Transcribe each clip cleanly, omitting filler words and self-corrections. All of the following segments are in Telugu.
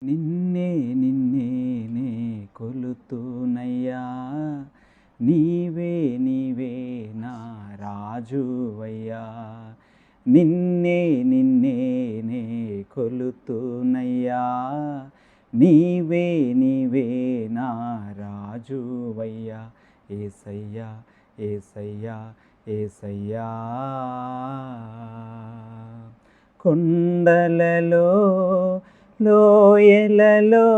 నిన్నే నిన్నేనే కొలుతూనయ్యా, నీవే నీవే నా రాజువయ్యా. నిన్నే నిన్నేనే కొలుతూనయ్యా, నీవే నీవే నా రాజువయ్యా. యేసయ్యా యేసయ్యా యేసయ్యా. కొండలలో లోయలలో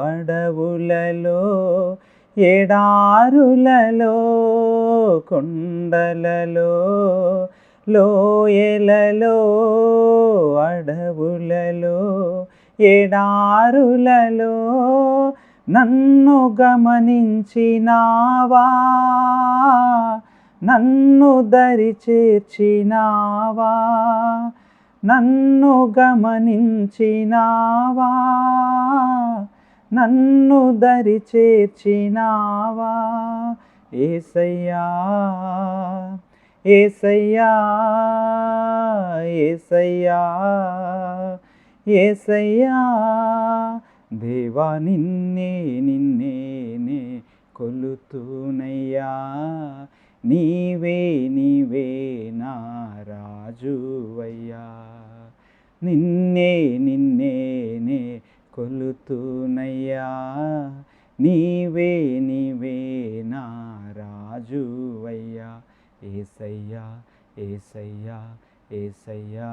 అడవులలో ఎడారులలో, కొండలలో లోయలలో అడవులలో ఎడారులలో నన్ను గమనించినావా, నన్ను దరి చేర్చినావా, నన్ను గమనించినావా, నన్ను దరి చేర్చినావా. యేసయ్యా యేసయ్యా యేసయ్యా యేసయ్యా. దేవా నిన్నే నిన్నేనే కొలుతూనయ్యా, నీవే నీవే నా రాజువయ్యా. నిన్నే నిన్నేనే కొలుతూనయ్యా, నీవే నీవే నా రాజువయ్యా. యేసయ్యా యేసయ్యా యేసయ్యా.